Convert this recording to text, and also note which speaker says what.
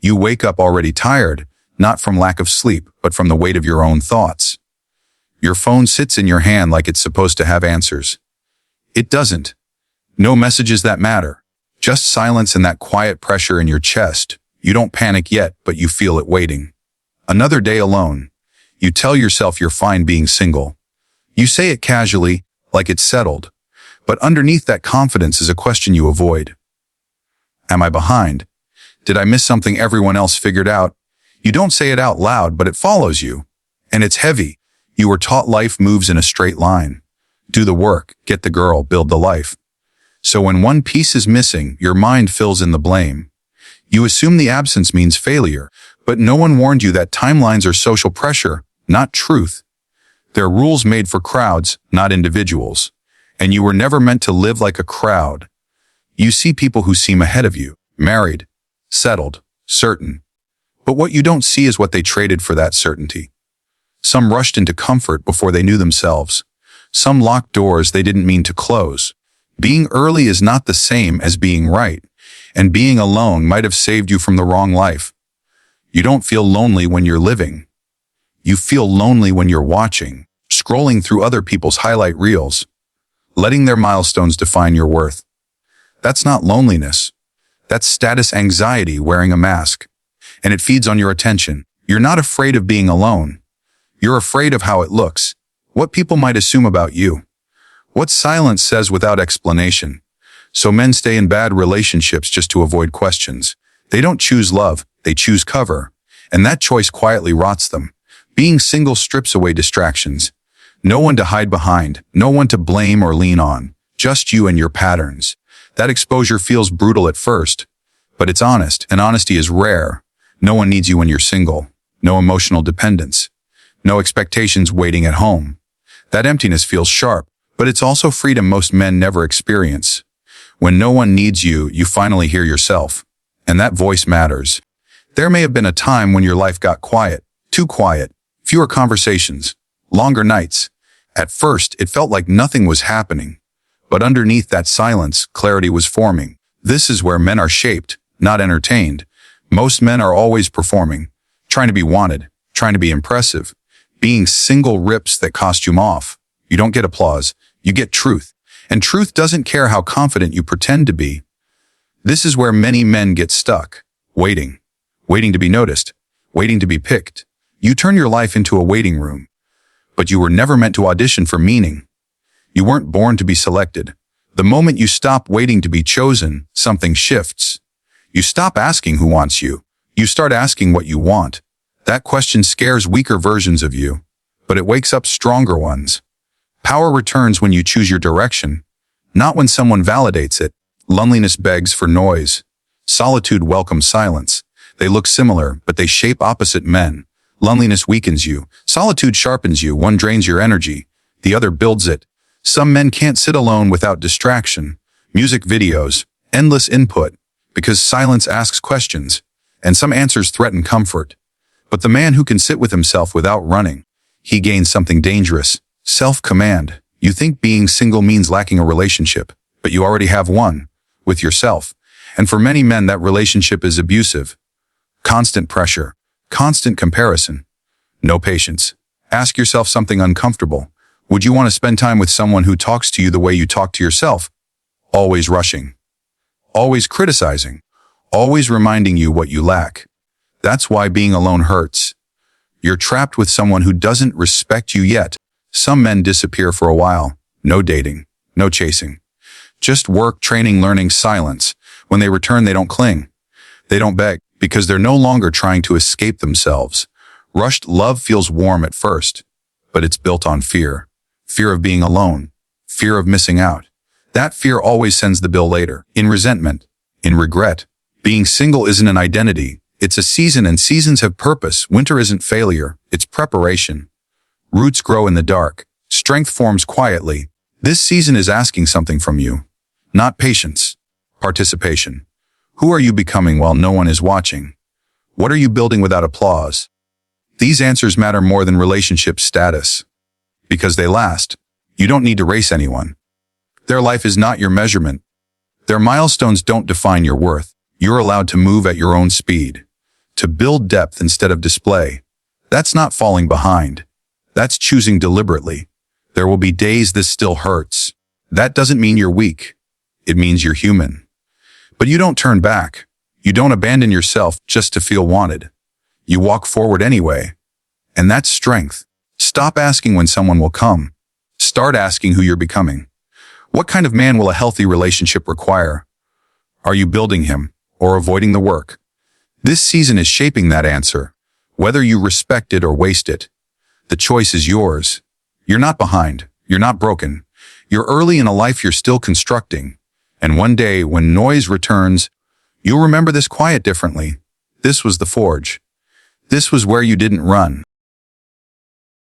Speaker 1: You wake up already tired, not from lack of sleep, but from the weight of your own thoughts. Your phone sits in your hand like it's supposed to have answers. It doesn't. No messages that matter. Just silence and that quiet pressure in your chest. You don't panic yet, but you feel it waiting. Another day alone. You tell yourself you're fine being single. You say it casually, like it's settled. But underneath that confidence is a question you avoid. Am I behind? Did I miss something everyone else figured out? You don't say it out loud, but it follows you. And it's heavy. You were taught life moves in a straight line. Do the work, get the girl, build the life. So when one piece is missing, your mind fills in the blame. You assume the absence means failure, but no one warned you that timelines are social pressure, not truth. They're rules made for crowds, not individuals. And you were never meant to live like a crowd. You see people who seem ahead of you, married, settled, certain. But what you don't see is what they traded for that certainty. Some rushed into comfort before they knew themselves. Some locked doors they didn't mean to close. Being early is not the same as being right, and being alone might have saved you from the wrong life. You don't feel lonely when you're living. You feel lonely when you're watching, scrolling through other people's highlight reels, letting their milestones define your worth. That's not loneliness. That's status anxiety wearing a mask. And it feeds on your attention. You're not afraid of being alone. You're afraid of how it looks, what people might assume about you, what silence says without explanation. So men stay in bad relationships just to avoid questions. They don't choose love, they choose cover. And that choice quietly rots them. Being single strips away distractions. No one to hide behind, no one to blame or lean on, just you and your patterns. That exposure feels brutal at first, but it's honest, and honesty is rare. No one needs you when you're single. No emotional dependence. No expectations waiting at home. That emptiness feels sharp, but it's also freedom most men never experience. When no one needs you, you finally hear yourself. And that voice matters. There may have been a time when your life got quiet, too quiet, fewer conversations, longer nights. At first, it felt like nothing was happening. But underneath that silence, clarity was forming. This is where men are shaped, not entertained. Most men are always performing, trying to be wanted, trying to be impressive. Being single rips that costume off. You don't get applause, you get truth. And truth doesn't care how confident you pretend to be. This is where many men get stuck, waiting to be noticed, waiting to be picked. You turn your life into a waiting room. But you were never meant to audition for meaning. You weren't born to be selected. The moment you stop waiting to be chosen, something shifts. You stop asking who wants you. You start asking what you want. That question scares weaker versions of you, but it wakes up stronger ones. Power returns when you choose your direction, not when someone validates it. Loneliness begs for noise. Solitude welcomes silence. They look similar, but they shape opposite men. Loneliness weakens you. Solitude sharpens you. One drains your energy. The other builds it. Some men can't sit alone without distraction. Music videos, endless input, because silence asks questions, and some answers threaten comfort. But the man who can sit with himself without running, he gains something dangerous. Self-command. You think being single means lacking a relationship, but you already have one, with yourself. And for many men, that relationship is abusive. Constant pressure, constant comparison, no patience. Ask yourself something uncomfortable. Would you want to spend time with someone who talks to you the way you talk to yourself? Always rushing, always criticizing, always reminding you what you lack. That's why being alone hurts. You're trapped with someone who doesn't respect you yet. Some men disappear for a while. No dating, no chasing. Just work, training, learning, silence. When they return, they don't cling. They don't beg, because they're no longer trying to escape themselves. Rushed love feels warm at first, but it's built on fear. Fear of being alone. Fear of missing out. That fear always sends the bill later, in resentment, in regret. Being single isn't an identity. It's a season, and seasons have purpose. Winter isn't failure. It's preparation. Roots grow in the dark. Strength forms quietly. This season is asking something from you. Not patience. Participation. Who are you becoming while no one is watching? What are you building without applause? These answers matter more than relationship status. Because they last. You don't need to race anyone. Their life is not your measurement. Their milestones don't define your worth. You're allowed to move at your own speed. to build depth instead of display. That's not falling behind. That's choosing deliberately. There will be days this still hurts. That doesn't mean you're weak. It means you're human. But you don't turn back. You don't abandon yourself just to feel wanted. You walk forward anyway. And that's strength. Stop asking when someone will come. Start asking who you're becoming. What kind of man will a healthy relationship require? Are you building him or avoiding the work? This season is shaping that answer. Whether you respect it or waste it, the choice is yours. You're not behind. You're not broken. You're early in a life you're still constructing. And one day, when noise returns, you'll remember this quiet differently. This was the forge. This was where you didn't run.